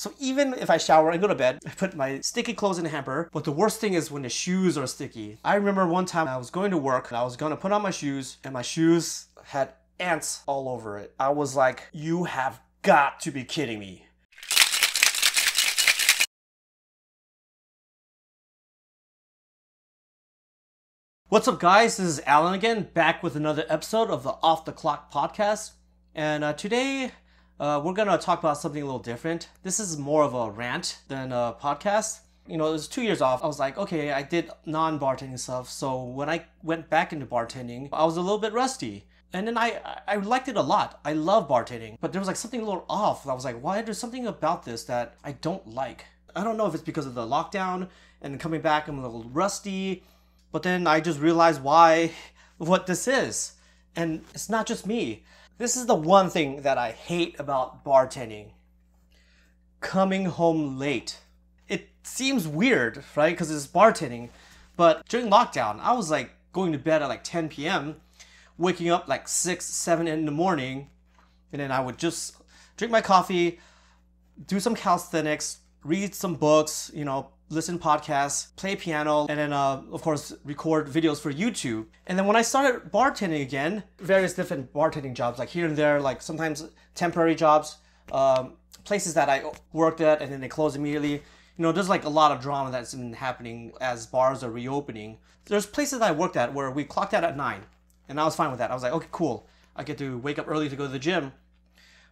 So even if I shower and go to bed, I put my sticky clothes in the hamper. But the worst thing is when the shoes are sticky. I remember one time I was going to work and I was gonna put on my shoes and my shoes had ants all over it. I was like, you have got to be kidding me. What's up guys, this is Alan again, back with another episode of the Off the Clock podcast. And today we're gonna talk about something a little different. This is more of a rant than a podcast. You know, it was 2 years off. I was like, okay, I did non-bartending stuff. So when I went back into bartending, I was a little bit rusty. And then I liked it a lot. I love bartending, but there was like something a little off. I was like, why? There's something about this that I don't like. I don't know if it's because of the lockdown and coming back, I'm a little rusty. But then I just realized what this is. And it's not just me. This is the one thing that I hate about bartending. Coming home late. It seems weird, right? Because it's bartending. But during lockdown, I was like going to bed at like 10 p.m., waking up like 6, 7 in the morning. And then I would just drink my coffee, do some calisthenics, read some books, you know, listen to podcasts, play piano, and then of course record videos for YouTube. And then when I started bartending again, various different bartending jobs, like here and there, like sometimes temporary jobs, places that I worked at and then they closed immediately. You know, there's like a lot of drama that's been happening as bars are reopening. There's places that I worked at where we clocked out at 9, and I was fine with that. I was like, okay, cool. I get to wake up early to go to the gym.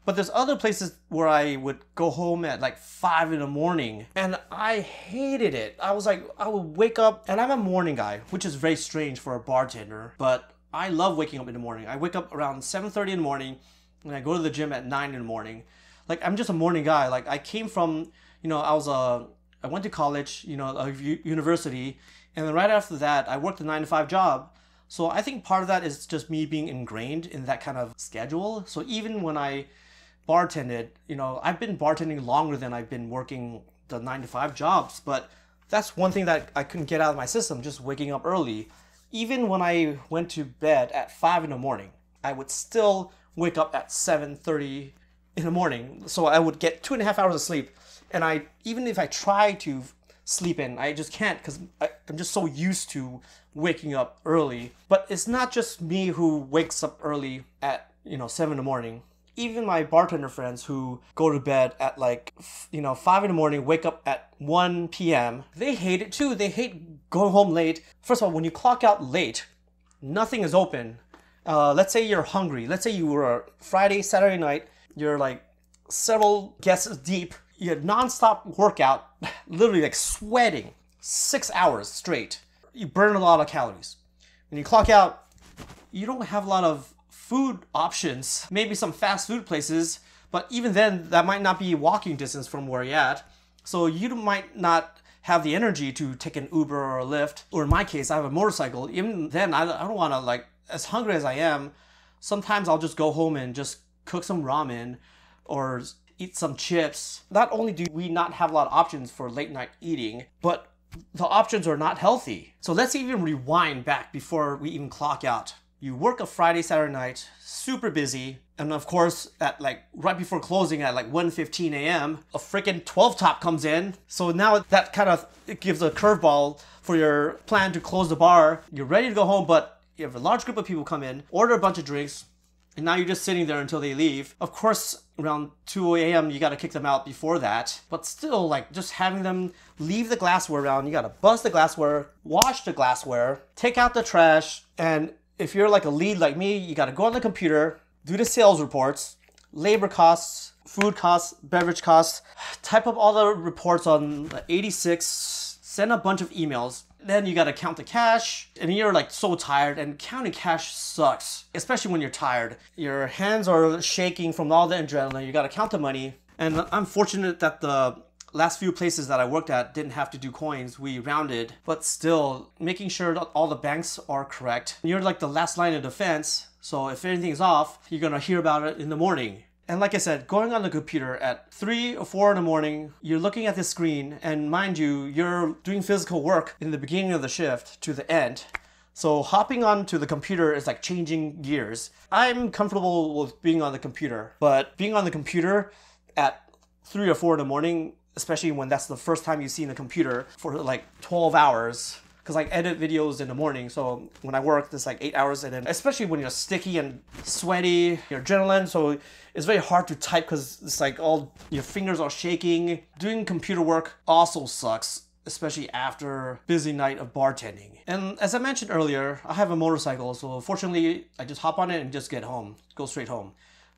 But there's other places where I would go home at like 5 in the morning and I hated it. I was like, I would wake up, and I'm a morning guy, which is very strange for a bartender, but I love waking up in the morning. I wake up around 7:30 in the morning and I go to the gym at 9 in the morning. Like, I'm just a morning guy. Like, I came from, you know, I went to college, you know, university, and then right after that, I worked a 9-to-5 job. So I think part of that is just me being ingrained in that kind of schedule. So even when I bartended, you know, I've been bartending longer than I've been working the 9-to-5 jobs, but that's one thing that I couldn't get out of my system, just waking up early. Even when I went to bed at 5 in the morning, I would still wake up at 7:30 in the morning. So I would get 2.5 hours of sleep. And even if I try to sleep in, I just can't, because I'm just so used to waking up early. But it's not just me who wakes up early at, you know, 7 in the morning. Even my bartender friends who go to bed at like, you know, 5 in the morning, wake up at 1 p.m., they hate it too. They hate going home late. First of all, when you clock out late, nothing is open. Let's say you're hungry. Let's say you were Friday, Saturday night, you're like several guests deep. You had non-stop workout, literally like sweating 6 hours straight. You burn a lot of calories. When you clock out, you don't have a lot of food options, maybe some fast food places, but even then that might not be walking distance from where you're at. So you might not have the energy to take an Uber or a Lyft, or in my case, I have a motorcycle. Even then, I don't want to, like, as hungry as I am, sometimes I'll just go home and just cook some ramen or eat some chips. Not only do we not have a lot of options for late night eating, but the options are not healthy. So let's even rewind back before we even clock out. You work a Friday, Saturday night, super busy, and of course, at like right before closing at like 1:15 a.m., a freaking 12 top comes in. So now that kind of gives a curveball for your plan to close the bar. You're ready to go home, but you have a large group of people come in, order a bunch of drinks, and now you're just sitting there until they leave. Of course, around 2 a.m., you got to kick them out before that. But still, like, just having them leave the glassware around, you got to bust the glassware, wash the glassware, take out the trash, and if you're like a lead like me, you got to go on the computer, do the sales reports, labor costs, food costs, beverage costs, type up all the reports on 86, send a bunch of emails. Then you got to count the cash, and you're like so tired, and counting cash sucks, especially when you're tired. Your hands are shaking from all the adrenaline. You got to count the money. And I'm fortunate that the last few places that I worked at didn't have to do coins. We rounded, but still making sure that all the banks are correct. You're like the last line of defense. So if anything's off, you're going to hear about it in the morning. And like I said, going on the computer at 3 or 4 in the morning, you're looking at the screen, and mind you, you're doing physical work in the beginning of the shift to the end. So hopping onto the computer is like changing gears. I'm comfortable with being on the computer, but being on the computer at 3 or 4 in the morning, especially when that's the first time you've seen a computer for like 12 hours. Because I edit videos in the morning, so when I work, it's like 8 hours, and then especially when you're sticky and sweaty, your adrenaline, so it's very hard to type because it's like all your fingers are shaking. Doing computer work also sucks, especially after a busy night of bartending. And as I mentioned earlier, I have a motorcycle, so fortunately I just hop on it and just get home, go straight home.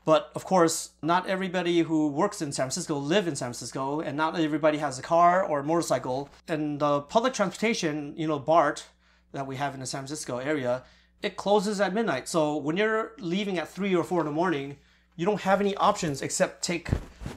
But of course, not everybody who works in San Francisco live in San Francisco, and not everybody has a car or a motorcycle. And the public transportation, BART, that we have in the San Francisco area, it closes at midnight. So when you're leaving at 3 or 4 in the morning, you don't have any options except take,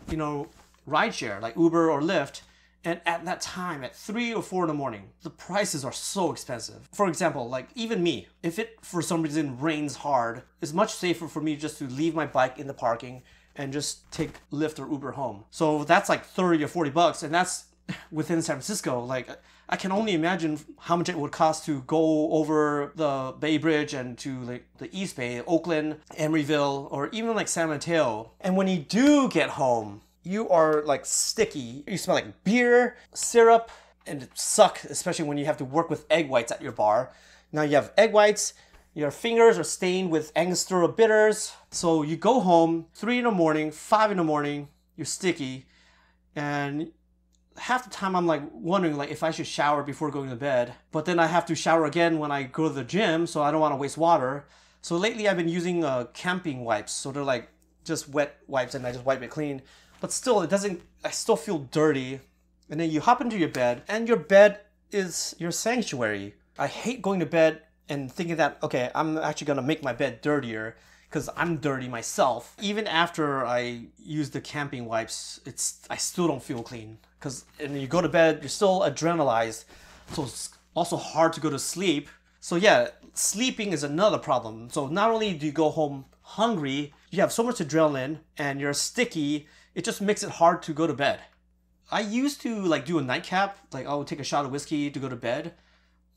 rideshare like Uber or Lyft. And at that time, at 3 or 4 in the morning, the prices are so expensive. For example, like even me, if it for some reason rains hard, it's much safer for me just to leave my bike in the parking and just take Lyft or Uber home. So that's like 30 or 40 bucks, and that's within San Francisco. Like I can only imagine how much it would cost to go over the Bay Bridge and to like the East Bay, Oakland, Emeryville, or even like San Mateo. And when you do get home, you are like sticky. You smell like beer, syrup, and it sucks, especially when you have to work with egg whites at your bar. Now you have egg whites, your fingers are stained with Angostura bitters. So you go home 3 in the morning, 5 in the morning, you're sticky. And half the time I'm like wondering like if I should shower before going to bed. But then I have to shower again when I go to the gym, so I don't want to waste water. So lately I've been using camping wipes. So they're like just wet wipes and I just wipe it clean. But still, I still feel dirty. And then you hop into your bed, and your bed is your sanctuary. I hate going to bed and thinking that, okay, I'm actually gonna make my bed dirtier because I'm dirty myself. Even after I use the camping wipes, I still don't feel clean. Because when you go to bed, you're still adrenalized, so it's also hard to go to sleep. So yeah, sleeping is another problem. So not only do you go home hungry, you have so much adrenaline, and you're sticky, it just makes it hard to go to bed. I used to like do a nightcap, like I would take a shot of whiskey to go to bed,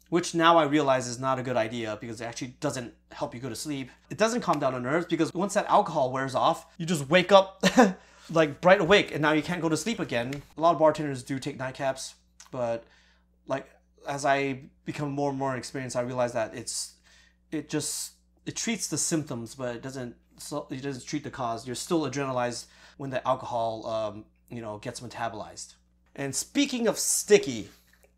which now I realize is not a good idea because it actually doesn't help you go to sleep. It doesn't calm down the nerves because once that alcohol wears off, you just wake up like bright awake and now you can't go to sleep again. A lot of bartenders do take nightcaps, but like as I become more and more experienced, I realize that it treats the symptoms, but it doesn't treat the cause. You're still adrenalized when the alcohol gets metabolized. And speaking of sticky,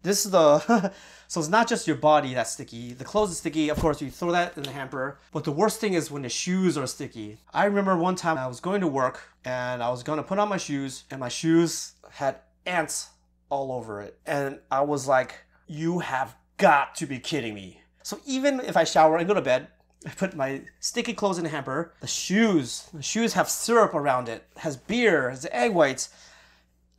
this is the so it's not just your body that's sticky. The clothes is sticky. Of course, you throw that in the hamper. But the worst thing is when the shoes are sticky. I remember one time I was going to work and I was going to put on my shoes, and my shoes had ants all over it. And I was like, you have got to be kidding me. So even if I shower and go to bed, I put my sticky clothes in the hamper. The shoes have syrup around it, has beer, has egg whites,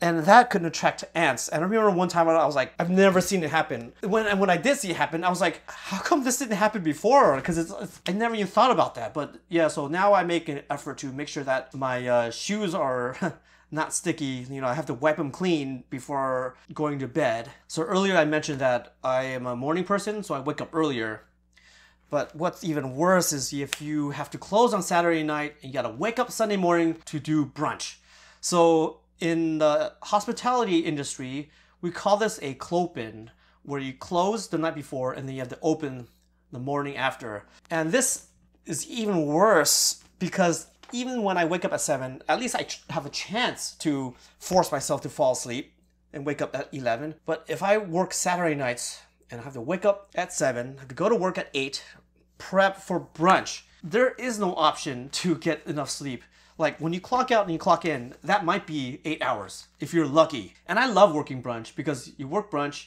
and that could attract ants. And I remember one time I was like, I've never seen it happen. When I did see it happen, I was like, how come this didn't happen before? Because I never even thought about that. But yeah, so now I make an effort to make sure that my shoes are not sticky. I have to wipe them clean before going to bed. So earlier I mentioned that I am a morning person, so I wake up earlier. But what's even worse is if you have to close on Saturday night and you gotta wake up Sunday morning to do brunch. So in the hospitality industry, we call this a clopin, where you close the night before and then you have to open the morning after. And this is even worse because even when I wake up at 7, at least I have a chance to force myself to fall asleep and wake up at 11. But if I work Saturday nights and I have to wake up at 7, I have to go to work at 8, prep for brunch, there is no option to get enough sleep. Like when you clock out and you clock in, that might be 8 hours if you're lucky. And I love working brunch because you work brunch,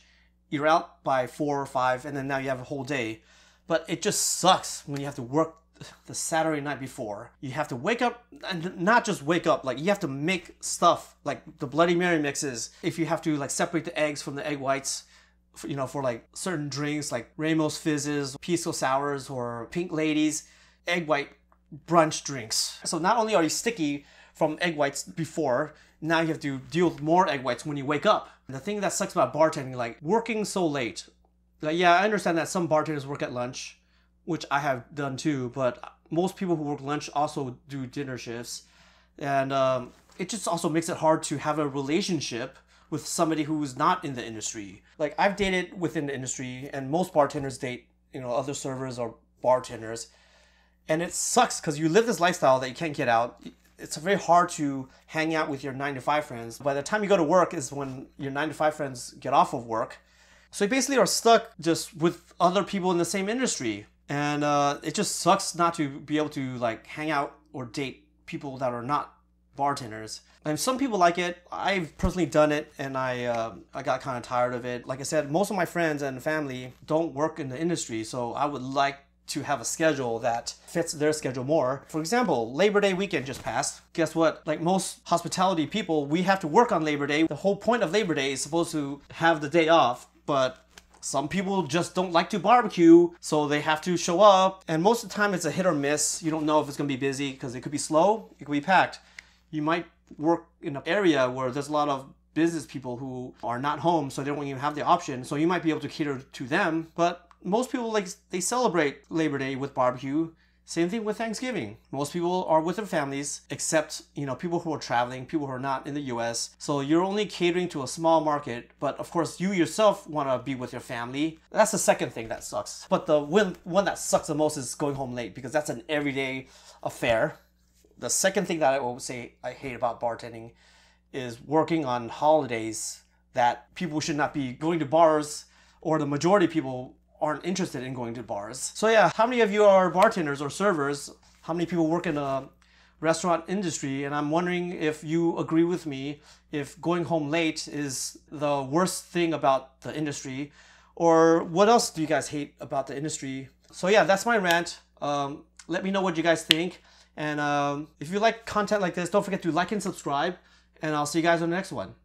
you're out by 4 or 5, and then now you have a whole day. But it just sucks when you have to work the Saturday night before. You have to wake up, and not just wake up, like you have to make stuff like the Bloody Mary mixes. If you have to like separate the eggs from the egg whites, for like certain drinks like Ramos Fizzes, Pisco Sours, or Pink Ladies, egg white brunch drinks. So not only are you sticky from egg whites before, now you have to deal with more egg whites when you wake up. And the thing that sucks about bartending, like working so late, like yeah, I understand that some bartenders work at lunch, which I have done too, but most people who work lunch also do dinner shifts. And it just also makes it hard to have a relationship with somebody who's not in the industry. Like, I've dated within the industry, and most bartenders date, other servers or bartenders. And it sucks because you live this lifestyle that you can't get out. It's very hard to hang out with your 9-to-5 friends. By the time you go to work is when your 9-to-5 friends get off of work. So you basically are stuck just with other people in the same industry. And it just sucks not to be able to like hang out or date people that are not bartenders. And some people like it. I've personally done it, and I got kind of tired of it. Like I said, most of my friends and family don't work in the industry, so I would like to have a schedule that fits their schedule more. For example, Labor Day weekend just passed. Guess what? Like most hospitality people, we have to work on Labor Day. The whole point of Labor Day is supposed to have the day off, but some people just don't like to barbecue, so they have to show up. And most of the time it's a hit or miss. You don't know if it's gonna be busy because it could be slow, it could be packed. You might work in an area where there's a lot of business people who are not home, so they don't even have the option. So you might be able to cater to them, but most people, like, they celebrate Labor Day with barbecue. Same thing with Thanksgiving. Most people are with their families, except, people who are traveling, people who are not in the US. So you're only catering to a small market, but of course you yourself want to be with your family. That's the second thing that sucks. But the one that sucks the most is going home late, because that's an everyday affair. The second thing that I will say I hate about bartending is working on holidays that people should not be going to bars, or the majority of people aren't interested in going to bars. So yeah, how many of you are bartenders or servers? How many people work in a restaurant industry? And I'm wondering if you agree with me, if going home late is the worst thing about the industry, or what else do you guys hate about the industry? So yeah, that's my rant. Let me know what you guys think. And if you like content like this, don't forget to like and subscribe, and I'll see you guys on the next one.